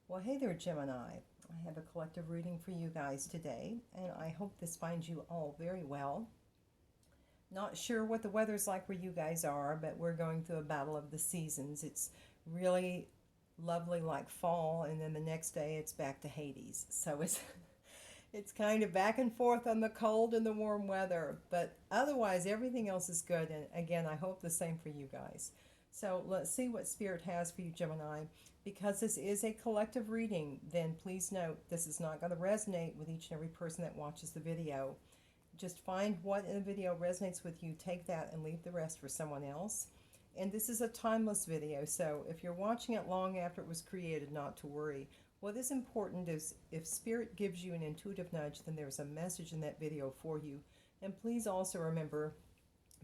Well, hey there, Gemini. I have a collective reading for you guys today, and I hope this finds you all very well. Not sure what the weather's like where you guys are, but we're going through a battle of the seasons. It's really lovely like fall, and then the next day it's back to Hades. So it's kind of back and forth on the cold and the warm weather, but otherwise everything else is good. And again, I hope the same for you guys. So let's see what Spirit has for you, Gemini. Because this is a collective reading, then please note this is not going to resonate with each and every person that watches the video. Just find what in the video resonates with you, take that, and leave the rest for someone else. And this is a timeless video, so if you're watching it long after it was created, not to worry. What is important is if Spirit gives you an intuitive nudge, then there's a message in that video for you. And please also remember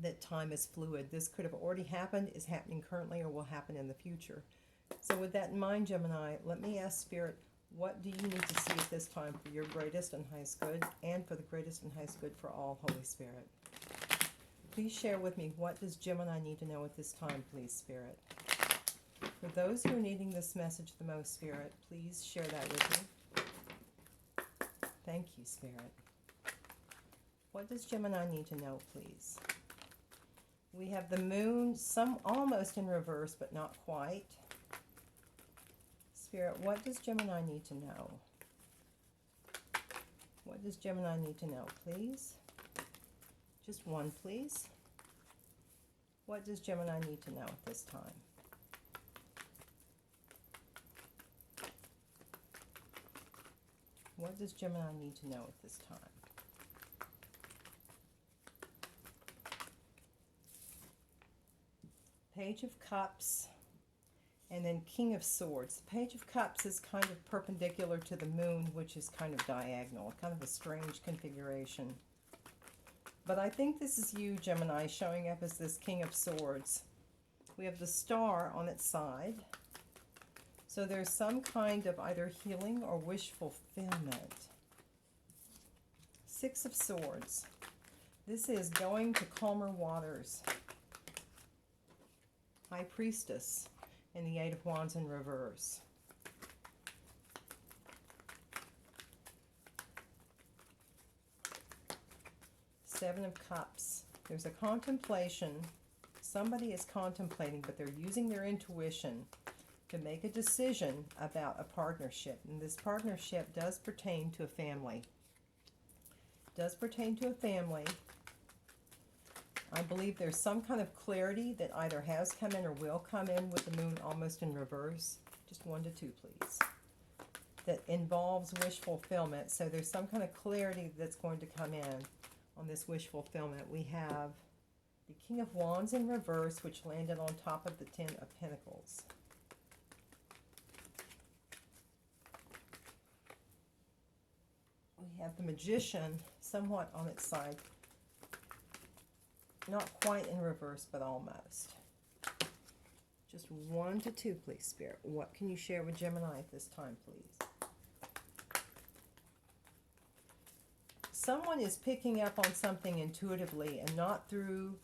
that time is fluid. This could have already happened, is happening currently, or will happen in the future. So with that in mind, Gemini, let me ask Spirit, what do you need to see at this time for your greatest and highest good, and for the greatest and highest good for all, Holy Spirit? Please share with me, what does Gemini need to know at this time, please, Spirit? For those who are needing this message the most, Spirit, please share that with me. Thank you, Spirit. What does Gemini need to know, please? We have the moon, some almost in reverse, but not quite. Spirit, what does Gemini need to know? What does Gemini need to know, please? Just one, please. What does Gemini need to know at this time? What does Gemini need to know at this time? Page of Cups, and then King of Swords. The Page of Cups is kind of perpendicular to the moon, which is kind of diagonal, kind of a strange configuration. But I think this is you, Gemini, showing up as this King of Swords. We have the star on its side. So there's some kind of either healing or wish fulfillment. Six of Swords. This is going to calmer waters. High Priestess, and the Eight of Wands in reverse. Seven of Cups. There's a contemplation. Somebody is contemplating, but they're using their intuition to make a decision about a partnership. And this partnership does pertain to a family. Does pertain to a family. I believe there's some kind of clarity that either has come in or will come in with the moon almost in reverse. Just 1 to 2, please. That involves wish fulfillment. So there's some kind of clarity that's going to come in on this wish fulfillment. We have the King of Wands in reverse, which landed on top of the Ten of Pentacles. We have the Magician somewhat on its side. Not quite in reverse, but almost. Just 1 to 2, please, Spirit. What can you share with Gemini at this time, please? Someone is picking up on something intuitively and not through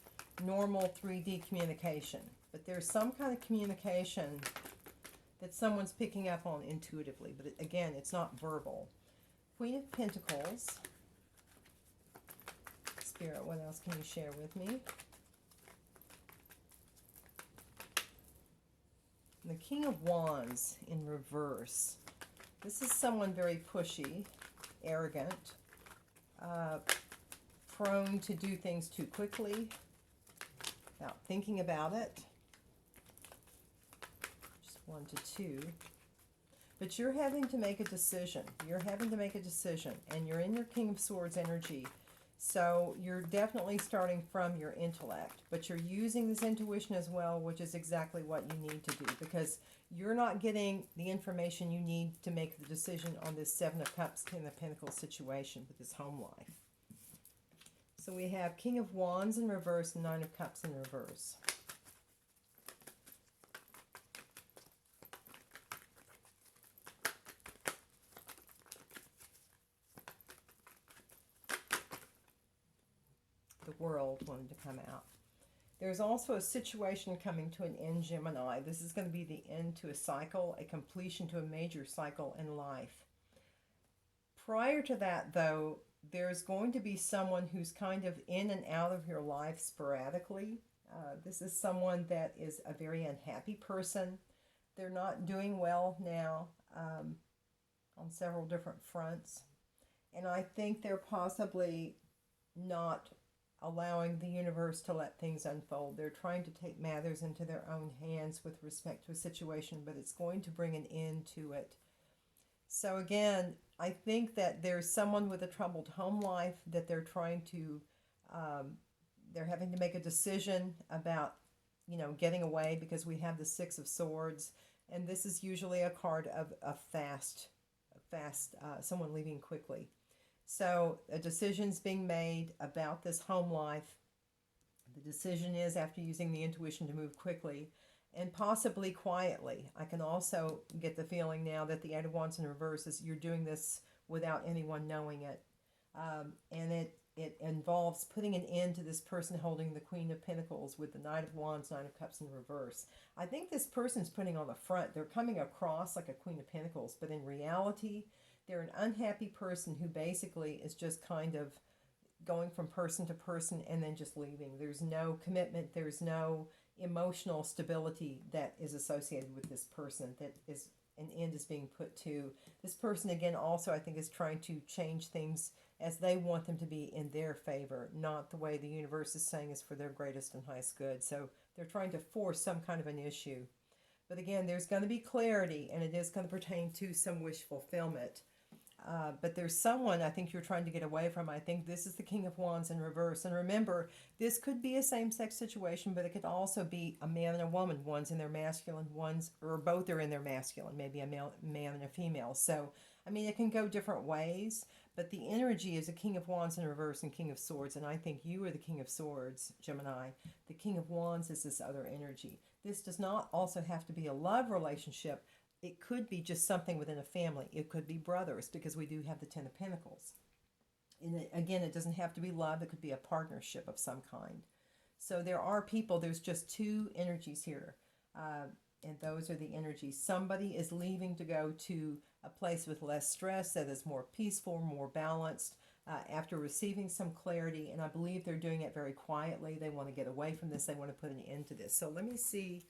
normal 3D communication. But there's some kind of communication that someone's picking up on intuitively. But again, it's not verbal. Queen of Pentacles. Spirit, what else can you share with me? The King of Wands in reverse. This is someone very pushy, arrogant, prone to do things too quickly, without thinking about it. Just 1 to 2. But you're having to make a decision. You're having to make a decision, and you're in your King of Swords energy. So you're definitely starting from your intellect, but you're using this intuition as well, which is exactly what you need to do, because you're not getting the information you need to make the decision on this Seven of Cups, Ten of Pentacles situation with this home life. So we have King of Wands in reverse and Nine of Cups in reverse. The World wanted to come out. There's also a situation coming to an end, Gemini. This is going to be the end to a cycle, a completion to a major cycle in life. Prior to that, though, there's going to be someone who's kind of in and out of your life sporadically. This is someone that is a very unhappy person. They're not doing well now on several different fronts. And I think they're possibly not allowing the universe to let things unfold. They're trying to take matters into their own hands with respect to a situation, but it's going to bring an end to it. So again, I think that there's someone with a troubled home life that they're trying to, they're having to make a decision about, getting away, because we have the Six of Swords, and this is usually a card of a fast, someone leaving quickly. So a decision's being made about this home life. The decision is, after using the intuition, to move quickly and possibly quietly. I can also get the feeling now that the Eight of Wands in reverse is you're doing this without anyone knowing it. And it involves putting an end to this person holding the Queen of Pentacles with the Knight of Wands, Nine of Cups in reverse. I think this person's putting on the front. They're coming across like a Queen of Pentacles, but in reality, they're an unhappy person who basically is just kind of going from person to person and then just leaving. There's no commitment. There's no emotional stability that is associated with this person, that is an end is being put to. This person, again, also I think is trying to change things as they want them to be in their favor, not the way the universe is saying is for their greatest and highest good. So they're trying to force some kind of an issue. But again, there's going to be clarity, and it is going to pertain to some wish fulfillment. But there's someone I think you're trying to get away from. I think this is the King of Wands in reverse. And remember, this could be a same-sex situation, but it could also be a man and a woman. One's in their masculine, or both are in their masculine, maybe a man and a female. So, I mean, it can go different ways, but the energy is a King of Wands in reverse and King of Swords. And I think you are the King of Swords, Gemini. The King of Wands is this other energy. This does not also have to be a love relationship. It could be just something within a family. It could be brothers, because we do have the Ten of Pentacles. And again, it doesn't have to be love. It could be a partnership of some kind. So there are people, there's just two energies here. And those are the energies. Somebody is leaving to go to a place with less stress, that is more peaceful, more balanced, after receiving some clarity. And I believe they're doing it very quietly. They want to get away from this. They want to put an end to this. So let me see,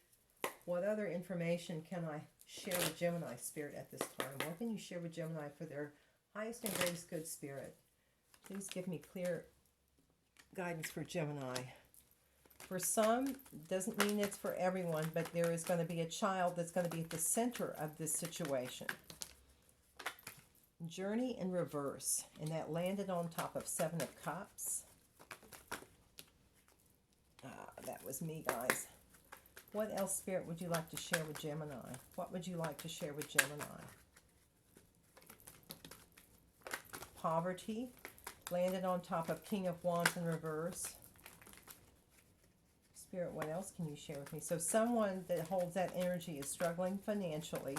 what other information can I share with Gemini Spirit at this time? What can you share with Gemini for their highest and greatest good spirit? Please give me clear guidance for Gemini. For some, doesn't mean it's for everyone, but there is going to be a child that's going to be at the center of this situation. Journey in reverse, and that landed on top of Seven of Cups. That was me, guys. What else, Spirit, would you like to share with Gemini? What would you like to share with Gemini? Poverty, landed on top of King of Wands in reverse. Spirit, what else can you share with me? So someone that holds that energy is struggling financially.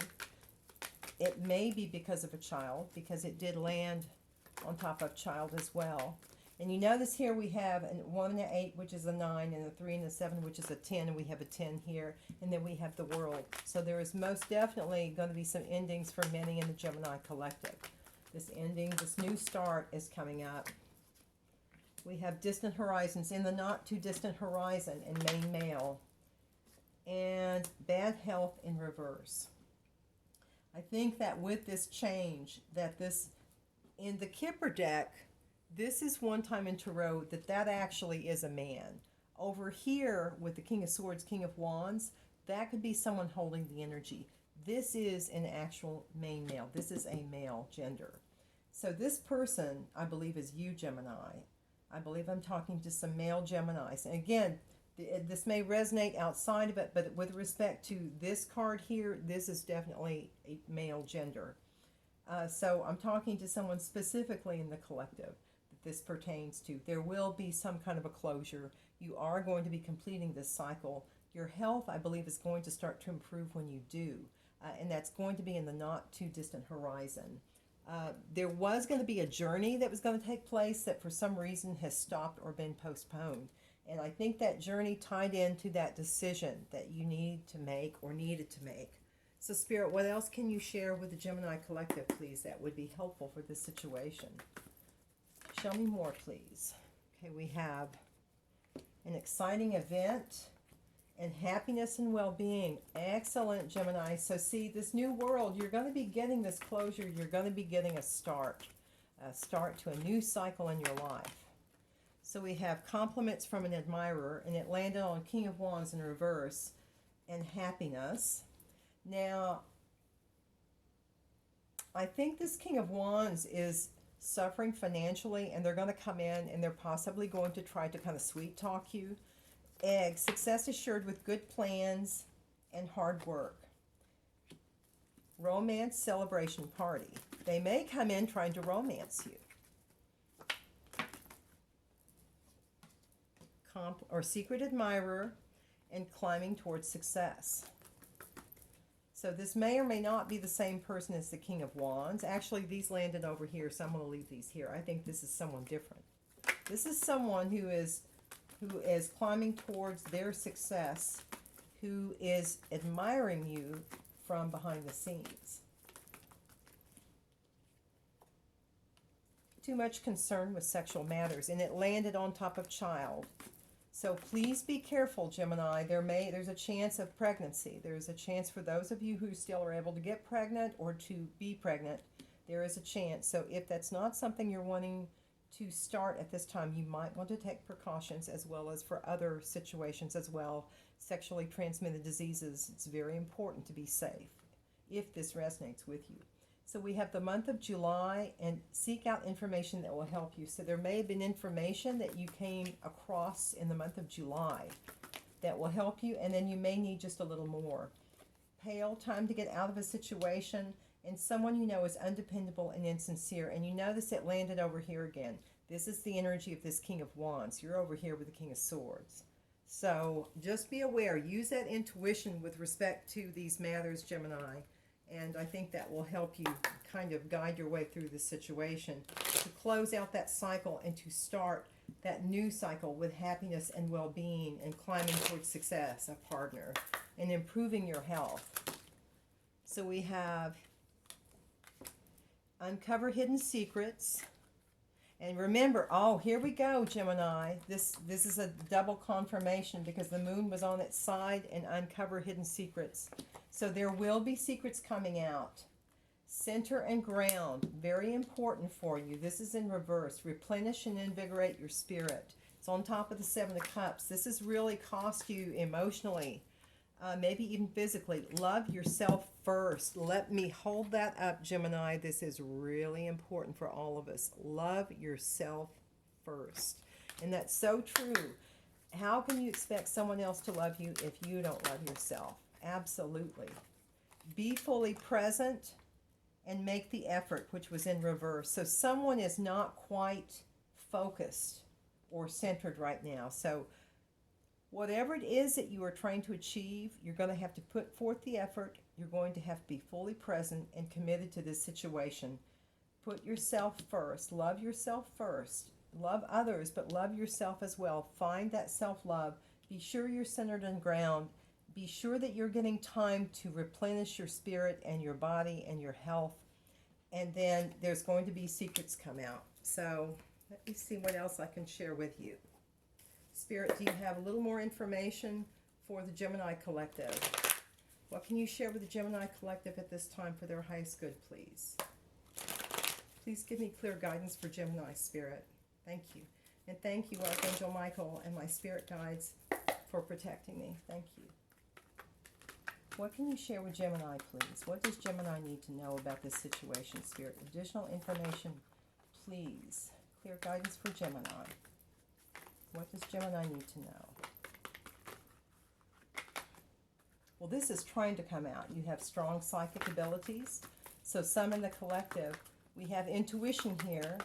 It may be because of a child, because it did land on top of child as well. And you notice here we have a 1 and an 8, which is a 9, and a 3 and a 7, which is a 10, and we have a 10 here, and then we have the World. So there is most definitely going to be some endings for many in the Gemini collective. This ending, this new start is coming up. We have distant horizons, in the not too distant horizon, and main male. And bad health in reverse. I think that with this change, that this, in the Kipper deck, this is one time in tarot that actually is a man. Over here with the King of Swords, King of Wands, that could be someone holding the energy. This is an actual main male. This is a male gender. So this person, I believe, is you, Gemini. I believe I'm talking to some male Geminis. And again, this may resonate outside of it, but with respect to this card here, this is definitely a male gender. So I'm talking to someone specifically in the collective that this pertains to. There will be some kind of a closure. You are going to be completing this cycle. Your health, I believe, is going to start to improve when you do. And that's going to be in the not too distant horizon. There was going to be a journey that was going to take place that for some reason has stopped or been postponed. And I think that journey tied into that decision that you need to make or needed to make. So Spirit, what else can you share with the Gemini Collective, please, that would be helpful for this situation? Show me more, please. Okay, we have an exciting event and happiness and well-being. Excellent, Gemini. So see, this new world, you're going to be getting this closure. You're going to be getting a start to a new cycle in your life. So we have compliments from an admirer, and it landed on King of Wands in reverse, and happiness. Now, I think this King of Wands is suffering financially, and they're going to come in and they're possibly going to try to kind of sweet talk you. Egg, success assured with good plans and hard work. Romance celebration party. They may come in trying to romance you. Or secret admirer and climbing towards success. So this may or may not be the same person as the King of Wands. Actually, these landed over here, so I'm going to leave these here. I think this is someone different. This is someone who is climbing towards their success, who is admiring you from behind the scenes. Too much concern with sexual matters, and it landed on top of child. So please be careful, Gemini. There's a chance of pregnancy. There's a chance for those of you who still are able to get pregnant or to be pregnant. There is a chance. So if that's not something you're wanting to start at this time, you might want to take precautions, as well as for other situations as well. Sexually transmitted diseases, it's very important to be safe if this resonates with you. So we have the month of July, and seek out information that will help you. So there may have been information that you came across in the month of July that will help you, and then you may need just a little more. Pale, time to get out of a situation, and someone you know is undependable and insincere. And you notice it landed over here again. This is the energy of this King of Wands. You're over here with the King of Swords. So just be aware. Use that intuition with respect to these matters, Gemini. And I think that will help you kind of guide your way through this situation to close out that cycle and to start that new cycle with happiness and well-being and climbing towards success, a partner, and improving your health. So we have uncover hidden secrets. And remember, oh, here we go, Gemini. This is a double confirmation because the moon was on its side, and uncover hidden secrets. So there will be secrets coming out. Center and ground, very important for you. This is in reverse. Replenish and invigorate your spirit. It's on top of the Seven of Cups. This has really cost you emotionally, maybe even physically. Love yourself first. Let me hold that up, Gemini. This is really important for all of us. Love yourself first. And that's so true. How can you expect someone else to love you if you don't love yourself? Absolutely. Be fully present and make the effort, which was in reverse. So someone is not quite focused or centered right now. So whatever it is that you are trying to achieve, you're going to have to put forth the effort. You're going to have to be fully present and committed to this situation. Put yourself first. Love yourself first. Love others, but love yourself as well. Find that self-love. Be sure you're centered and ground. Be sure that you're getting time to replenish your spirit and your body and your health. And then there's going to be secrets come out. So let me see what else I can share with you. Spirit, do you have a little more information for the Gemini Collective? What can you share with the Gemini Collective at this time for their highest good, please? Please give me clear guidance for Gemini, Spirit. Thank you. And thank you, Archangel Michael and my spirit guides, for protecting me. Thank you. What can you share with Gemini, please? What does Gemini need to know about this situation, Spirit? Additional information, please. Clear guidance for Gemini. What does Gemini need to know? Well, this is trying to come out. You have strong psychic abilities. So some in the collective, we have intuition here.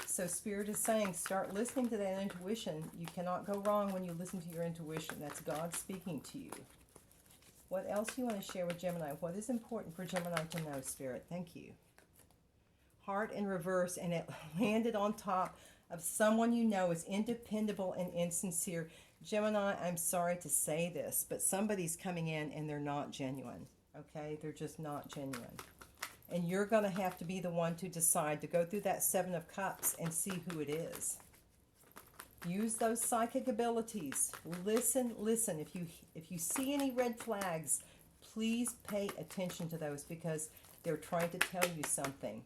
So Spirit is saying, start listening to that intuition. You cannot go wrong when you listen to your intuition. That's God speaking to you. What else do you want to share with Gemini? What is important for Gemini to know, Spirit? Thank you. Heart in reverse, and it landed on top of someone you know is independable and insincere. Gemini, I'm sorry to say this, but somebody's coming in and they're not genuine. Okay? They're just not genuine. And you're going to have to be the one to decide to go through that Seven of Cups and see who it is. Use those psychic abilities. Listen, listen. If you see any red flags, please pay attention to those because they're trying to tell you something.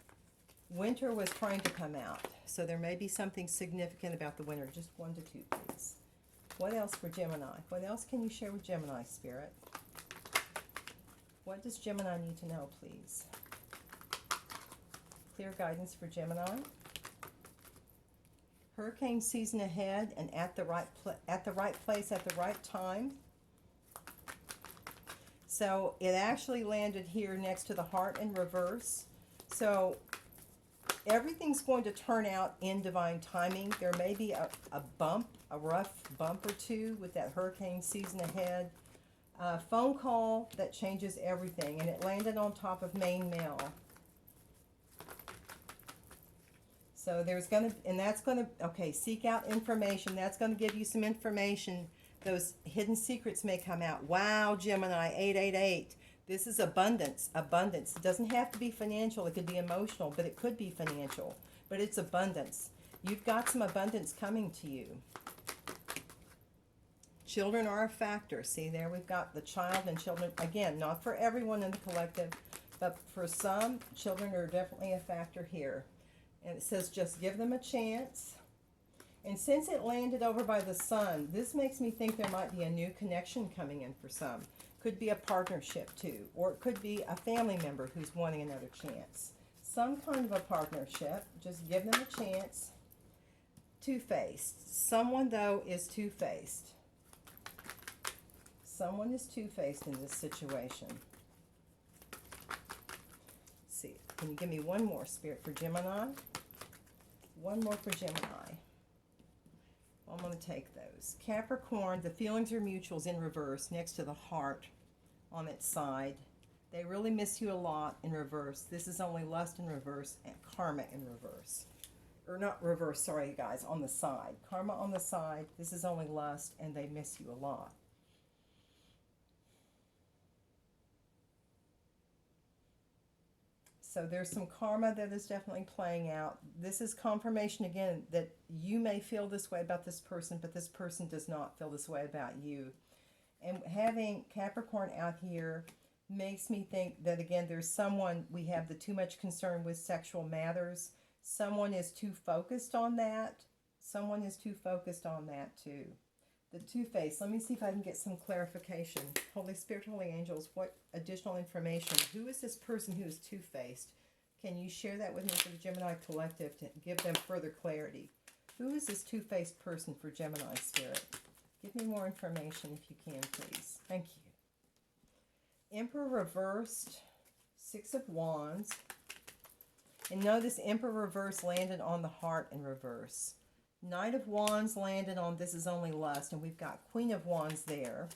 Winter was trying to come out, so there may be something significant about the winter. Just 1 to 2, please. What else for Gemini? What else can you share with Gemini, Spirit? What does Gemini need to know, please? Clear guidance for Gemini. Hurricane season ahead and at the right place at the right time. So it actually landed here next to the heart in reverse. So everything's going to turn out in divine timing. There may be a bump, a rough bump or two with that hurricane season ahead. A phone call that changes everything, and it landed on top of main mail. So there's going to, and that's going to, okay, seek out information. That's going to give you some information. Those hidden secrets may come out. Wow, Gemini, 888. This is abundance. Abundance. It doesn't have to be financial. It could be emotional, but it could be financial. But it's abundance. You've got some abundance coming to you. Children are a factor. See, there we've got the child and children. Again, not for everyone in the collective, but for some, children are definitely a factor here. And it says just give them a chance. And since it landed over by the sun, this makes me think there might be a new connection coming in for some. Could be a partnership too, or it could be a family member who's wanting another chance. Some kind of a partnership. Just give them a chance. Two-faced. Someone, though, is two-faced. Someone is two-faced in this situation. Let's see. Can you give me one more, Spirit, for Gemini? One more for Gemini. I'm going to take those. Capricorn, the feelings are mutuals in reverse next to the heart on its side. They really miss you a lot in reverse. This is only lust in reverse and karma in reverse. Or not reverse, sorry guys, on the side. Karma on the side. This is only lust and they miss you a lot. So there's some karma that is definitely playing out. This is confirmation again that you may feel this way about this person, but this person does not feel this way about you. And having Capricorn out here makes me think that again, there's someone, we have the too much concern with sexual matters. Someone is too focused on that. Someone is too focused on that too. The two-faced, let me see if I can get some clarification. Holy Spirit, Holy Angels, what additional information? Who is this person who is two-faced? Can you share that with me for the Gemini Collective to give them further clarity? Who is this two-faced person for Gemini, Spirit? Give me more information if you can, please. Thank you. Emperor reversed, 6 of Wands. And notice Emperor reverse landed on the heart in reverse. Knight of Wands landed on this is only lust, and we've got Queen of Wands there.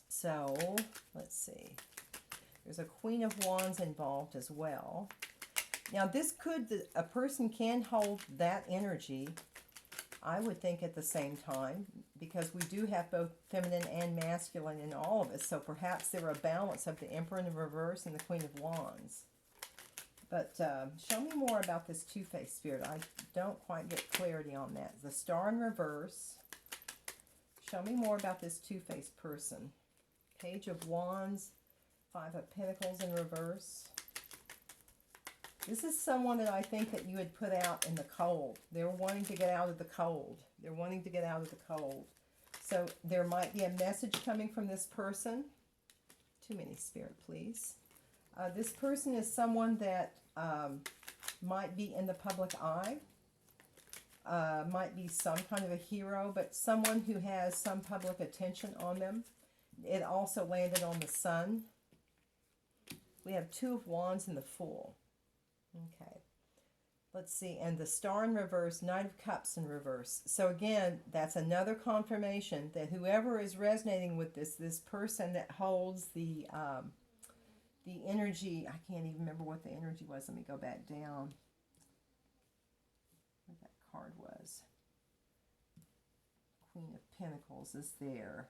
So, let's see. There's a Queen of Wands involved as well. Now, this could, a person can hold that energy, I would think, at the same time, because we do have both feminine and masculine in all of us. So perhaps there are a balance of the Emperor in the reverse and the Queen of Wands. But show me more about this two-faced spirit. I don't quite get clarity on that. The Star in reverse. Show me more about this two-faced person. Page of Wands, 5 of Pentacles in reverse. This is someone that I think that you had put out in the cold. They're wanting to get out of the cold. They're wanting to get out of the cold. So there might be a message coming from this person. Too many, Spirit, please. This person is someone that might be in the public eye, might be some kind of a hero, but someone who has some public attention on them. It also landed on the Sun. We have 2 of Wands and the Fool. Okay. Let's see. And the Star in reverse, Knight of Cups in reverse. So again, that's another confirmation that whoever is resonating with this person that holds the energy, I can't even remember what the energy was. Let me go back down. Where'd that card was. Queen of Pentacles is there.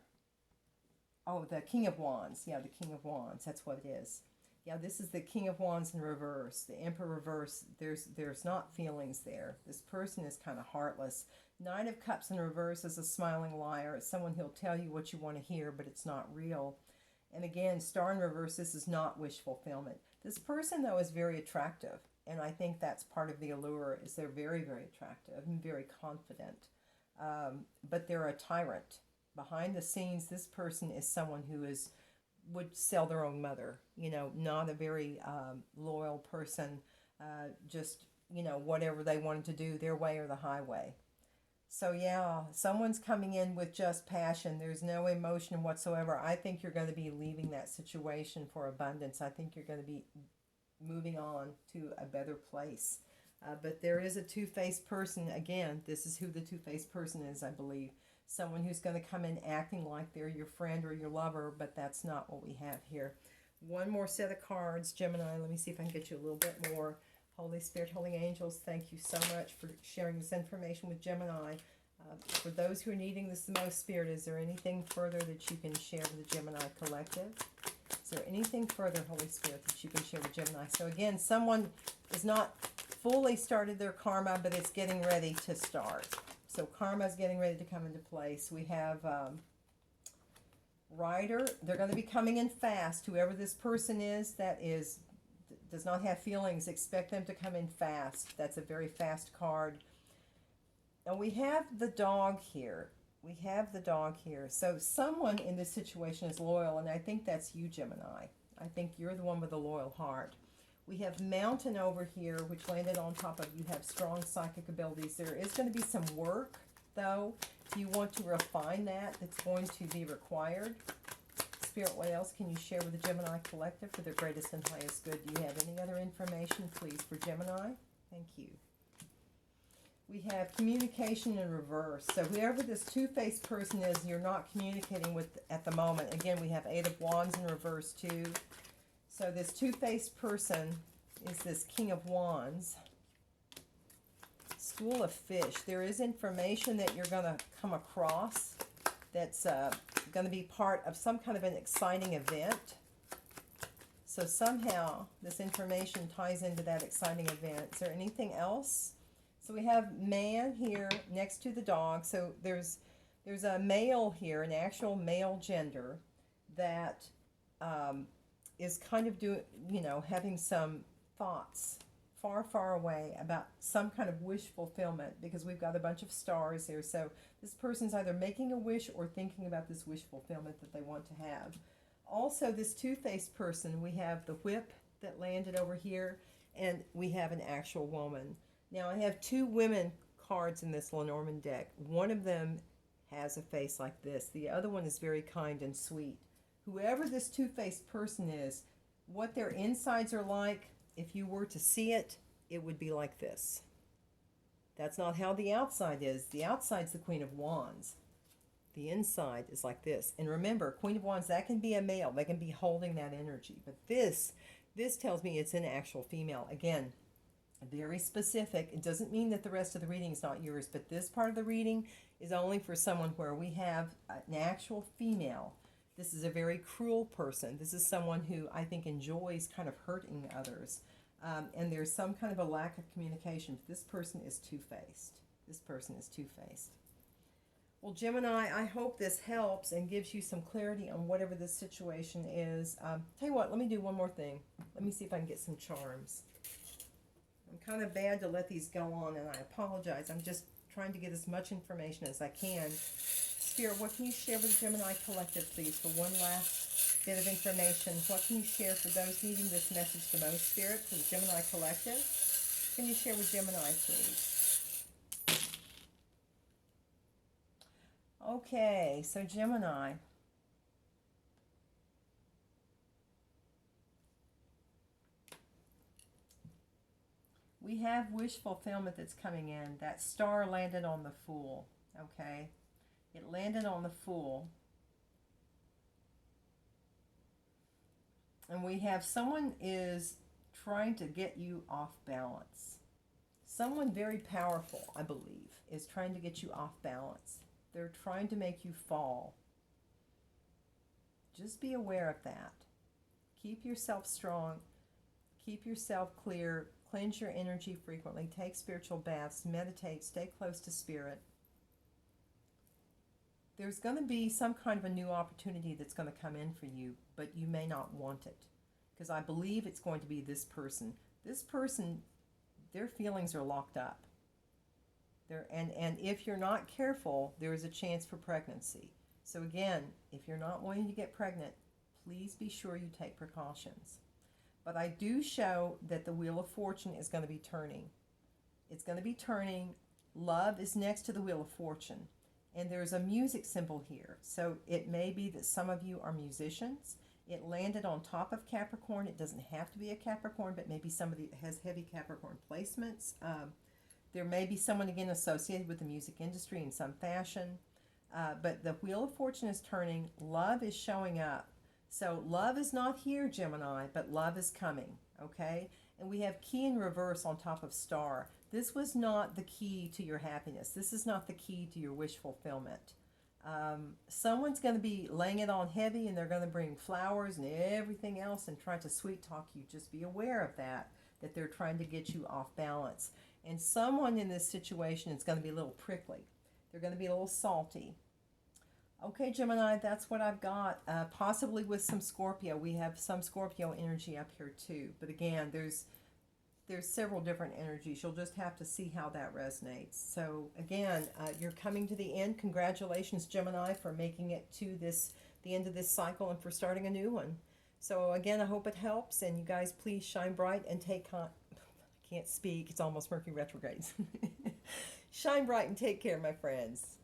Oh, the King of Wands. Yeah, the King of Wands. That's what it is. Yeah, this is the King of Wands in reverse. The Emperor reverse. There's not feelings there. This person is kind of heartless. Knight of Cups in reverse is a smiling liar. It's someone who'll tell you what you want to hear, but it's not real. And again, Star in reverse, this is not wish fulfillment. This person, though, is very attractive. And I think that's part of the allure, is they're very, very attractive and very confident. But they're a tyrant. Behind the scenes, this person is someone who would sell their own mother. You know, not a very loyal person. Just, you know, whatever they wanted to do, their way or the highway. So yeah, someone's coming in with just passion. There's no emotion whatsoever. I think you're going to be leaving that situation for abundance. I think you're going to be moving on to a better place. But there is a two-faced person. Again, this is who the two-faced person is, I believe. Someone who's going to come in acting like they're your friend or your lover, but that's not what we have here. One more set of cards, Gemini. Let me see if I can get you a little bit more. Holy Spirit, Holy Angels, thank you so much for sharing this information with Gemini. For those who are needing this the most, Spirit, is there anything further that you can share with the Gemini Collective? Is there anything further, Holy Spirit, that you can share with Gemini? So again, someone is not fully started their karma, but it's getting ready to start. So karma is getting ready to come into place. We have Rider. They're going to be coming in fast. Whoever this person is that does not have feelings, expect them to come in fast. That's a very fast card. And we have the dog here. We have the dog here. So someone in this situation is loyal, and I think that's you, Gemini. I think you're the one with a loyal heart. We have Mountain over here, which landed on top of you. Have strong psychic abilities. There is going to be some work, though. If you want to refine that, it's going to be required. Spirit, what else can you share with the Gemini Collective for their greatest and highest good? Do you have any other information, please, for Gemini? Thank you. We have communication in reverse. So whoever this two-faced person is, you're not communicating with at the moment. Again, we have Eight of Wands in reverse, too. So this two-faced person is this King of Wands. School of Fish. There is information that you're going to come across that's going to be part of some kind of an exciting event. So somehow this information ties into that exciting event. Is there anything else? So we have man here next to the dog. So there's a male here, an actual male gender that is kind of having some thoughts far, far away about some kind of wish fulfillment, because we've got a bunch of stars here. So this person's either making a wish or thinking about this wish fulfillment that they want to have. Also, this two-faced person, we have the whip that landed over here, and we have an actual woman. Now, I have two women cards in this Lenormand deck. One of them has a face like this. The other one is very kind and sweet. Whoever this two-faced person is, what their insides are like, if you were to see it, it would be like this. That's not how the outside is. The outside's the Queen of Wands. The inside is like this. And remember, Queen of Wands, that can be a male. They can be holding that energy. But this tells me it's an actual female. Again, very specific. It doesn't mean that the rest of the reading is not yours, but this part of the reading is only for someone where we have an actual female. This is a very cruel person. This is someone who I think enjoys kind of hurting others. And there's some kind of a lack of communication. This person is two-faced. This person is two-faced. Well, Gemini, I hope this helps and gives you some clarity on whatever this situation is. Tell you what, let me do one more thing. Let me see if I can get some charms. I'm kind of bad to let these go on, and I apologize. I'm just trying to get as much information as I can. Spirit, what can you share with the Gemini Collective, please, for one last bit of information? What can you share for those needing this message the most, Spirit, for the Gemini Collective? Can you share with Gemini, please? Okay, so Gemini. We have wish fulfillment that's coming in. That star landed on the Fool, okay? It landed on the Fool. And we have someone is trying to get you off balance. Someone very powerful, I believe, is trying to get you off balance. They're trying to make you fall. Just be aware of that. Keep yourself strong. Keep yourself clear. Cleanse your energy frequently. Take spiritual baths. Meditate. Stay close to spirit. There's going to be some kind of a new opportunity that's going to come in for you, but you may not want it. Because I believe it's going to be this person. This person, their feelings are locked up. And if you're not careful, there is a chance for pregnancy. So again, if you're not wanting to get pregnant, please be sure you take precautions. But I do show that the Wheel of Fortune is going to be turning. It's going to be turning. Love is next to the Wheel of Fortune. And there's a music symbol here. So it may be that some of you are musicians. It landed on top of Capricorn. It doesn't have to be a Capricorn, but maybe somebody that has heavy Capricorn placements. There may be someone, again, associated with the music industry in some fashion. But the Wheel of Fortune is turning. Love is showing up. So love is not here, Gemini, but love is coming, okay? And we have key in reverse on top of star. This was not the key to your happiness. This is not the key to your wish fulfillment. Someone's going to be laying it on heavy, and they're going to bring flowers and everything else and try to sweet talk you. Just be aware of that they're trying to get you off balance. And someone in this situation is going to be a little prickly. They're going to be a little salty. Okay, Gemini, that's what I've got. Possibly with some Scorpio. We have some Scorpio energy up here too. But again, there's several different energies. You'll just have to see how that resonates. So again, you're coming to the end. Congratulations, Gemini, for making it to the end of this cycle and for starting a new one. So again, I hope it helps. And you guys, please shine bright and I can't speak. It's almost Mercury retrograde. Shine bright and take care, my friends.